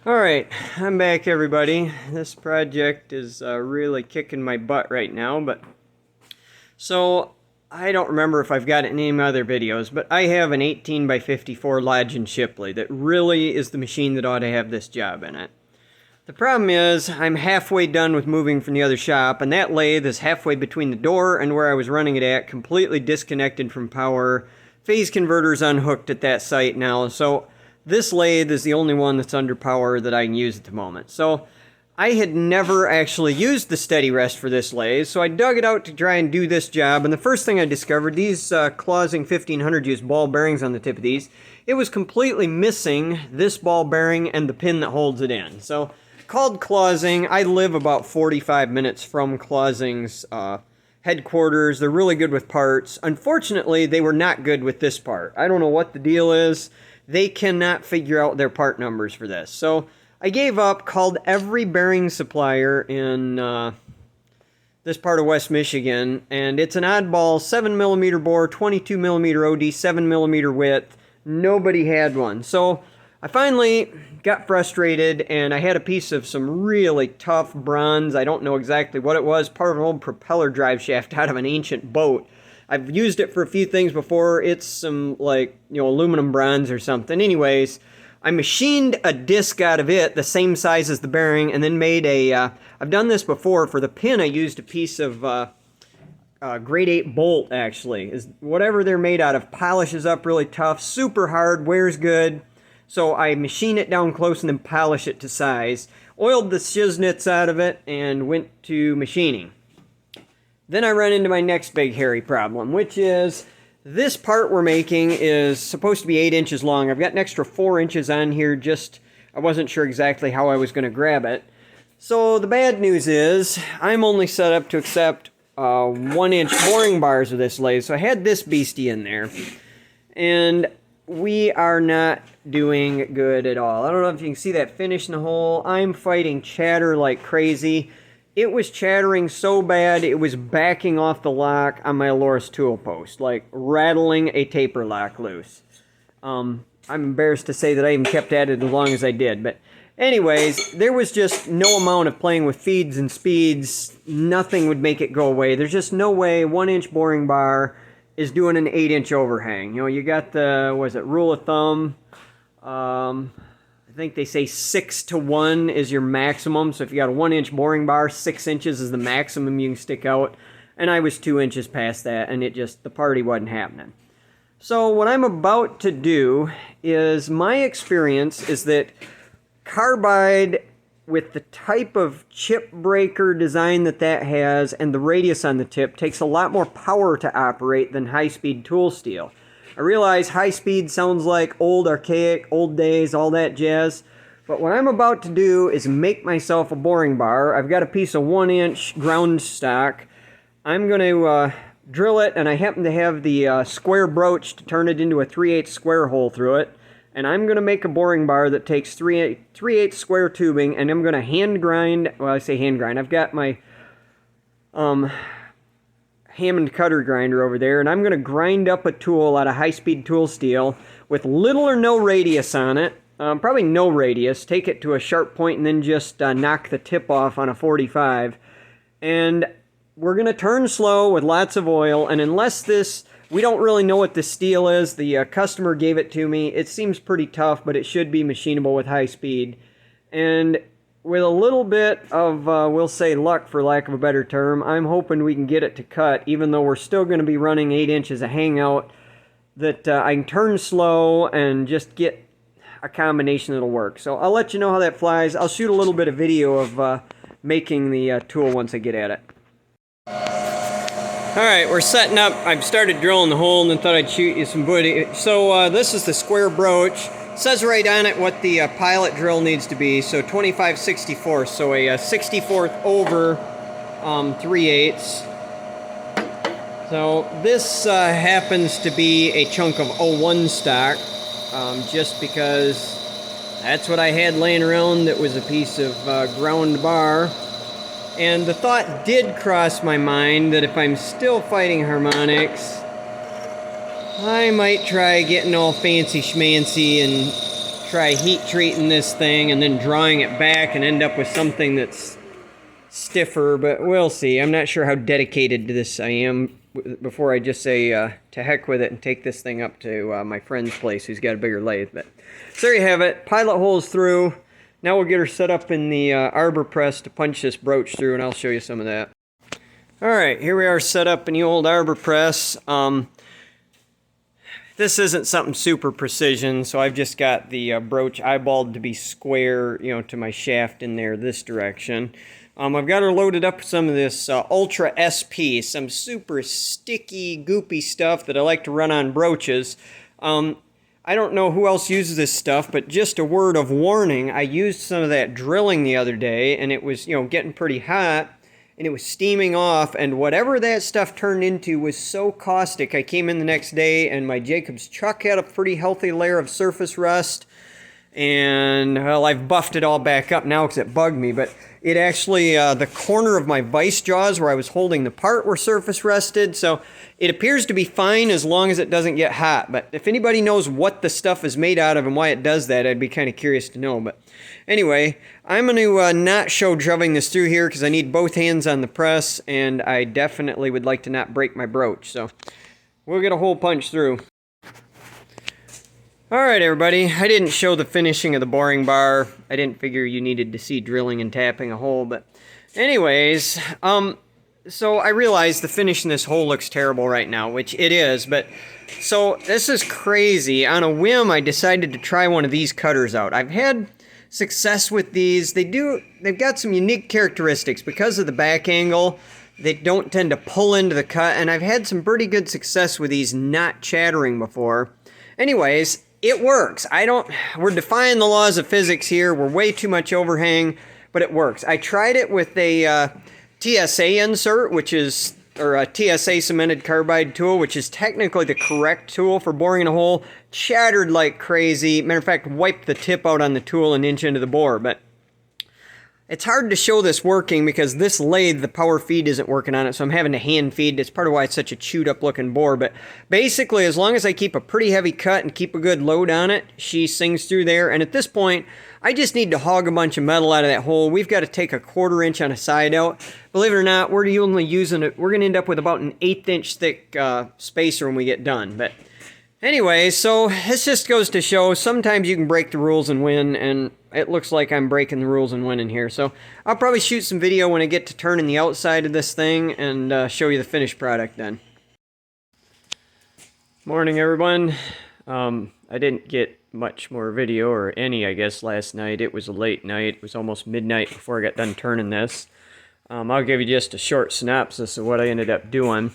Alright, I'm back everybody. This project is really kicking my butt right now, so I don't remember if I've got it in any of my other videos, but I have an 18 by 54 Lathe and Shipley that really is the machine that ought to have this job in it. The problem is, I'm halfway done with moving from the other shop, and that lathe is halfway between the door and where I was running it at, completely disconnected from power. Phase converter's unhooked at that site now, so this lathe is the only one that's under power that I can use at the moment. So I had never actually used the steady rest for this lathe, so I dug it out to try and do this job, and the first thing I discovered, these Clausing 1500 use ball bearings on the tip of these, it was completely missing this ball bearing and the pin that holds it in. So called Clausing. I live about 45 minutes from Clausing's headquarters. They're really good with parts. Unfortunately, they were not good with this part. I don't know what the deal is. They cannot figure out their part numbers for this. So I gave up, called every bearing supplier in this part of West Michigan, and it's an oddball 7mm bore, 22mm OD, 7mm width. Nobody had one. So I finally got frustrated, and I had a piece of some really tough bronze. I don't know exactly what it was, part of an old propeller drive shaft out of an ancient boat. I've used it for a few things before. It's some, like, aluminum bronze or something. Anyways, I machined a disc out of it, the same size as the bearing, and then made a, I've done this before. For the pin, I used a piece of grade 8 bolt, actually. Is whatever they're made out of, polishes up really tough, super hard, wears good. So I machine it down close and then polish it to size. Oiled the shiznits out of it and went to machining. Then I run into my next big hairy problem, which is this part we're making is supposed to be 8 inches long. I've got an extra 4 inches on here, I wasn't sure exactly how I was going to grab it. So the bad news is I'm only set up to accept 1-inch boring bars with this lathe. So I had this beastie in there, and we are not doing good at all. I don't know if you can see that finish in the hole. I'm fighting chatter like crazy. It was chattering so bad, it was backing off the lock on my Loris tool post, like rattling a taper lock loose. I'm embarrassed to say that I even kept at it as long as I did, but anyways, there was just no amount of playing with feeds and speeds. Nothing would make it go away. There's just no way 1-inch boring bar is doing an 8-inch overhang. You got the, rule of thumb, I think they say 6 to 1 is your maximum. So if you got a 1-inch boring bar, 6 inches is the maximum you can stick out. And I was 2 inches past that, and the party wasn't happening. So what I'm about to do is, my experience is that carbide, with the type of chip breaker design that has and the radius on the tip, takes a lot more power to operate than high-speed tool steel. I realize high speed sounds like old, archaic, old days, all that jazz. But what I'm about to do is make myself a boring bar. I've got a piece of 1-inch ground stock. I'm going to drill it, and I happen to have the square broach to turn it into a 3/8 square hole through it. And I'm going to make a boring bar that takes 3/8 square tubing, and I'm going to hand grind. Well, I say hand grind. I've got my Hammond cutter grinder over there, and I'm going to grind up a tool out of high-speed tool steel with little or no radius on it. Probably no radius. Take it to a sharp point and then just knock the tip off on a 45. And we're going to turn slow with lots of oil, and unless we don't really know what the steel is. The customer gave it to me. It seems pretty tough, but it should be machinable with high speed. And with a little bit of, we'll say, luck, for lack of a better term, I'm hoping we can get it to cut, even though we're still going to be running 8 inches of hangout, that I can turn slow and just get a combination that'll work. So I'll let you know how that flies. I'll shoot a little bit of video of making the tool once I get at it. Alright, we're setting up. I've started drilling the hole and then thought I'd shoot you some video. So this is the square broach. It says right on it what the pilot drill needs to be. So 25/64, so a 64th over 3/8. So this happens to be a chunk of 01 stock, just because that's what I had laying around that was a piece of ground bar. And the thought did cross my mind that if I'm still fighting harmonics, I might try getting all fancy schmancy and try heat treating this thing and then drawing it back and end up with something that's stiffer, but we'll see. I'm not sure how dedicated to this I am before I just say to heck with it and take this thing up to my friend's place who's got a bigger lathe. But so there you have it. Pilot hole's through. Now we'll get her set up in the arbor press to punch this broach through, and I'll show you some of that. Alright, here we are set up in the old arbor press. This isn't something super precision, so I've just got the broach eyeballed to be square, you know, to my shaft in there this direction. I've got her loaded up with some of this Ultra SP, some super sticky, goopy stuff that I like to run on broaches. I don't know who else uses this stuff, but just a word of warning, I used some of that drilling the other day, and it was, you know, getting pretty hot, and it was steaming off, and whatever that stuff turned into was so caustic. I came in the next day, and my Jacob's chuck had a pretty healthy layer of surface rust, and, well, I've buffed it all back up now because it bugged me, but it actually, the corner of my vice jaws where I was holding the part were surface rusted, so it appears to be fine as long as it doesn't get hot. But if anybody knows what the stuff is made out of and why it does that, I'd be kind of curious to know. But anyway, I'm going to not show shoving this through here because I need both hands on the press, and I definitely would like to not break my broach. So we'll get a hole punch through. Alright everybody, I didn't show the finishing of the boring bar. I didn't figure you needed to see drilling and tapping a hole, but anyways, so I realize the finish in this hole looks terrible right now, which it is, but so this is crazy. On a whim, I decided to try one of these cutters out. I've had success with these. They've got some unique characteristics because of the back angle. They don't tend to pull into the cut, and I've had some pretty good success with these not chattering before. Anyways, it works. We're defying the laws of physics here. We're way too much overhang, but it works. I tried it with a TSA insert, or a TSA cemented carbide tool, which is technically the correct tool for boring a hole. Chattered like crazy. Matter of fact, wiped the tip out on the tool an inch into the bore, but it's hard to show this working because this lathe, the power feed isn't working on it, so I'm having to hand feed. It's part of why it's such a chewed up looking bore, but basically as long as I keep a pretty heavy cut and keep a good load on it, she sings through there, and at this point, I just need to hog a bunch of metal out of that hole. We've got to take a 1/4 inch on a side out. Believe it or not, we're only using it, we're going to end up with about an 1/8 inch thick spacer when we get done, but anyway, so this just goes to show sometimes you can break the rules and win, and it looks like I'm breaking the rules and winning here. So I'll probably shoot some video when I get to turning the outside of this thing and show you the finished product then. Morning everyone. I didn't get much more video, or any I guess, last night. It was a late night. It was almost midnight before I got done turning this. I'll give you just a short synopsis of what I ended up doing.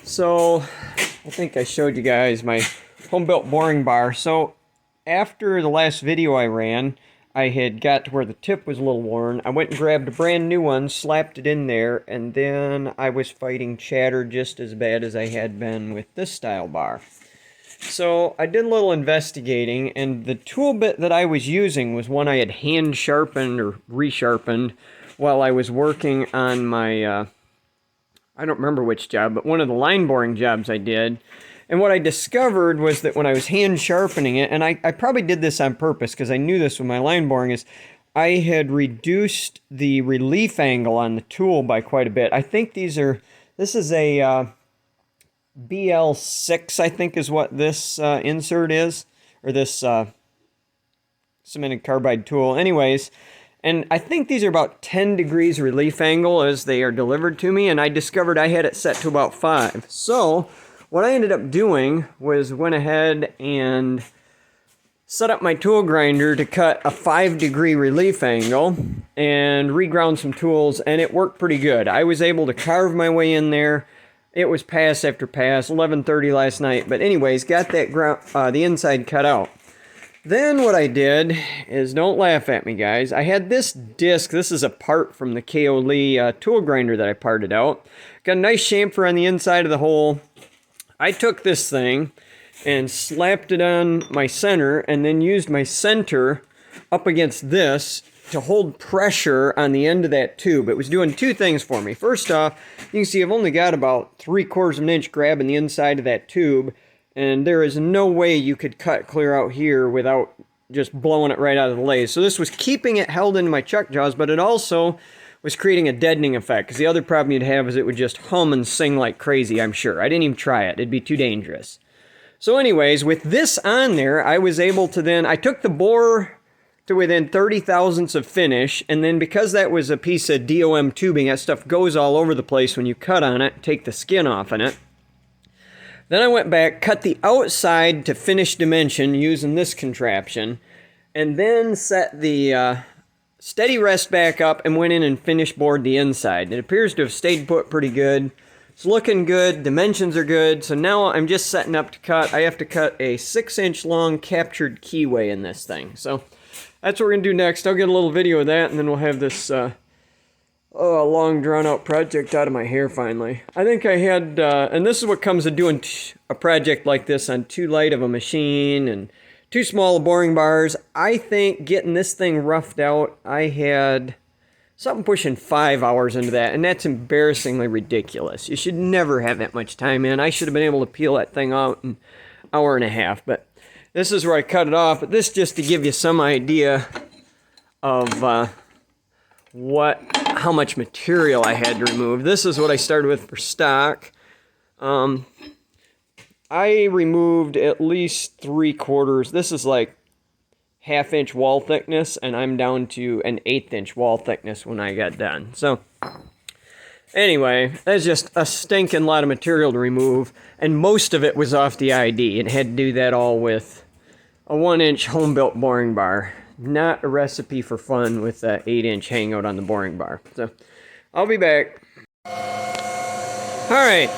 So I think I showed you guys my home-built boring bar. So after the last video I ran, I had got to where the tip was a little worn. I went and grabbed a brand new one, slapped it in there, and then I was fighting chatter just as bad as I had been with this style bar. So I did a little investigating, and the tool bit that I was using was one I had hand sharpened or resharpened while I was working on my I don't remember which job, but one of the line boring jobs I did. And what I discovered was that when I was hand sharpening it, and I probably did this on purpose because I knew this with my line boring, is I had reduced the relief angle on the tool by quite a bit. I think this is a BL6, I think is what this insert is, or this cemented carbide tool. Anyways, and I think these are about 10 degrees relief angle as they are delivered to me, and I discovered I had it set to about 5. So what I ended up doing was went ahead and set up my tool grinder to cut a 5-degree relief angle and reground some tools, and it worked pretty good. I was able to carve my way in there. It was pass after pass, 11:30 last night, but anyways, got that the inside cut out. Then what I did is, don't laugh at me guys, I had this disc. This is a part from the KO Lee tool grinder that I parted out. Got a nice chamfer on the inside of the hole. I took this thing and slapped it on my center and then used my center up against this to hold pressure on the end of that tube. It was doing two things for me. First off, you can see I've only got about 3/4 of an inch grab in the inside of that tube. And there is no way you could cut clear out here without just blowing it right out of the lathe. So this was keeping it held into my chuck jaws, but it also was creating a deadening effect, because the other problem you'd have is it would just hum and sing like crazy, I'm sure. I didn't even try it. It'd be too dangerous. So anyways, with this on there, I was able to then, I took the bore to within 30 thousandths of finish, and then because that was a piece of DOM tubing, that stuff goes all over the place when you cut on it, take the skin off on it. Then I went back, cut the outside to finish dimension using this contraption, and then set the steady rest back up and went in and finish bored the inside. It appears to have stayed put pretty good. It's looking good, dimensions are good, so now I'm just setting up to cut. I have to cut a 6-inch long captured keyway in this thing. So that's what we're going to do next. I'll get a little video of that, and then we'll have this long drawn-out project out of my hair finally. I think I had, and this is what comes of doing a project like this on too light of a machine and too small of boring bars. I think getting this thing roughed out, I had something pushing 5 hours into that, and that's embarrassingly ridiculous. You should never have that much time in. I should have been able to peel that thing out in an hour and a half, but this is where I cut it off. But this just to give you some idea of how much material I had to remove. This is what I started with for stock. I removed at least 3/4. This is like 1/2 inch wall thickness, and I'm down to an 1/8 inch wall thickness when I got done. So anyway, that's just a stinking lot of material to remove, and most of it was off the ID, and had to do that all with a 1-inch home-built boring bar. Not a recipe for fun with an 8-inch hangout on the boring bar. So I'll be back. Alright,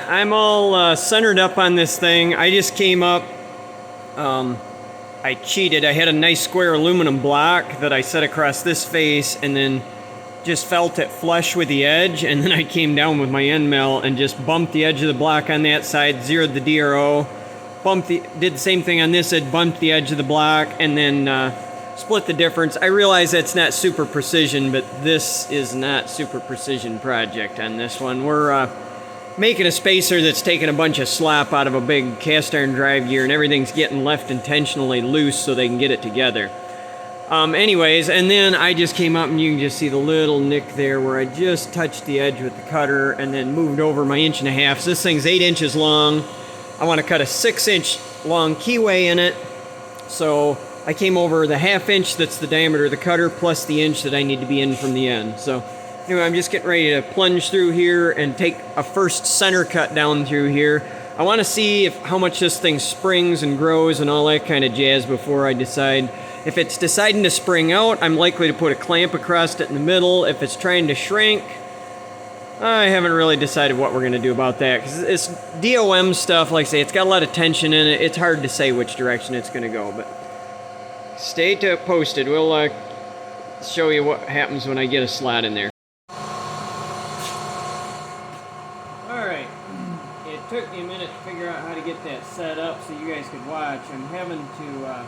I'm all centered up on this thing. I just came up, I cheated. I had a nice square aluminum block that I set across this face, and then just felt it flush with the edge, and then I came down with my end mill and just bumped the edge of the block on that side, zeroed the DRO, did the same thing on this side, bumped the edge of the block, and then split the difference. I realize that's not super precision, but this is not super precision project on this one. We're making a spacer that's taking a bunch of slop out of a big cast iron drive gear, and everything's getting left intentionally loose so they can get it together. Anyways, and then I just came up, and you can just see the little nick there where I just touched the edge with the cutter and then moved over my 1.5 inches. So this thing's 8 inches long. I want to cut a 6-inch long keyway in it. So I came over the 1/2 inch that's the diameter of the cutter plus the inch that I need to be in from the end. So anyway, I'm just getting ready to plunge through here and take a first center cut down through here. I want to see how much this thing springs and grows and all that kind of jazz before I decide. If it's deciding to spring out, I'm likely to put a clamp across it in the middle. If it's trying to shrink, I haven't really decided what we're going to do about that, because it's DOM stuff. Like I say, it's got a lot of tension in it. It's hard to say which direction it's going to go, but stay posted. We'll show you what happens when I get a slot in there. Alright, it took me a minute to figure out how to get that set up so you guys could watch. I'm having to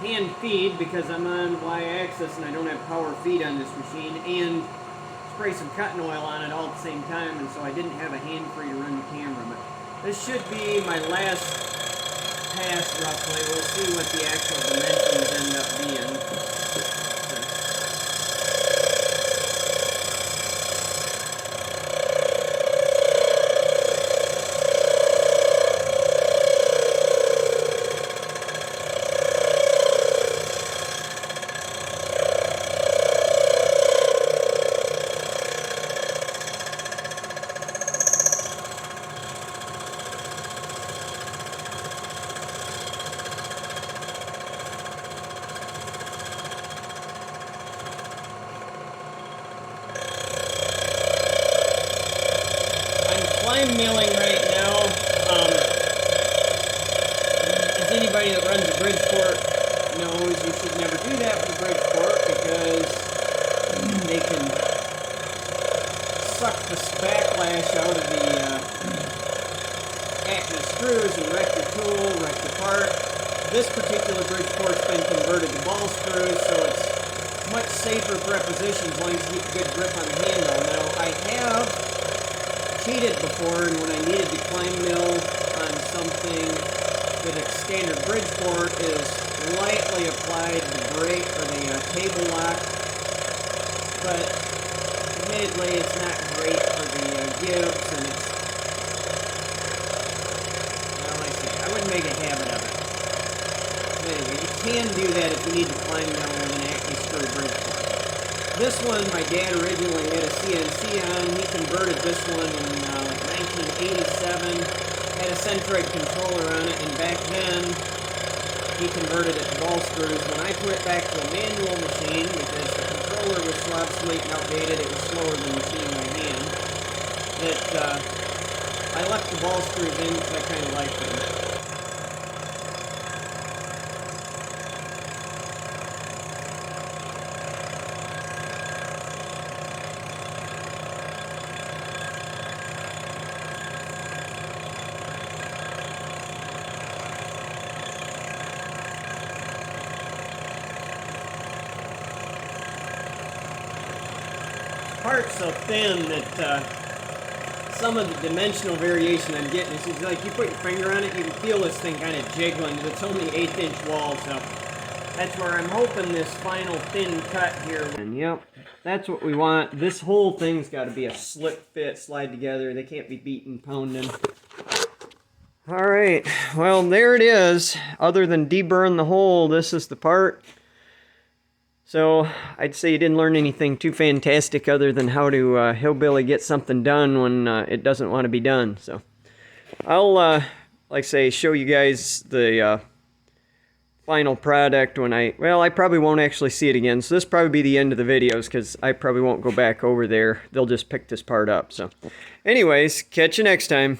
hand feed because I'm on Y-axis and I don't have power feed on this machine, and spray some cutting oil on it all at the same time, and so I didn't have a hand free to run the camera. But this should be my last pass roughly. We'll see what the actual dimensions end up being. I'm milling right now. As anybody that runs a Bridgeport knows, you should never do that with a Bridgeport because they can suck the backlash out of the active screws and wreck your tool, wreck your part. This particular Bridgeport's been converted to ball screws, so it's much safer preposition as long as you keep a good grip on the handle. Now, I have cheated before, and when I needed to climb mill on something with a standard Bridgeport is lightly applied the brake or the table lock, but admittedly it's not great for the gives, and it's, well, like I say, I wouldn't make a habit of it. But anyway, you can do that if you need to climb mill with an acme screw Bridgeport. This one, my dad originally had a CNC on. He converted this one in like 1987. Had a centroid controller on it, and back then he converted it to ball screws. When I put it back to a manual machine, because the controller was so obsolete and outdated, it was slower than machining by hand, that I left the ball screws in because I kind of liked them. Part's so thin that some of the dimensional variation I'm getting is like you put your finger on it, you can feel this thing kind of jiggling, but it's only 1/8-inch walls, so that's where I'm hoping this final thin cut here. And yep, that's what we want. This whole thing's got to be a slip fit, slide together. They can't be beaten, pounding. All right, well, there it is. Other than deburring the hole, this is the part. So I'd say you didn't learn anything too fantastic other than how to hillbilly get something done when it doesn't want to be done. So I'll, like I say, show you guys the final product when I probably won't actually see it again. So this will probably be the end of the videos because I probably won't go back over there. They'll just pick this part up. So anyways, catch you next time.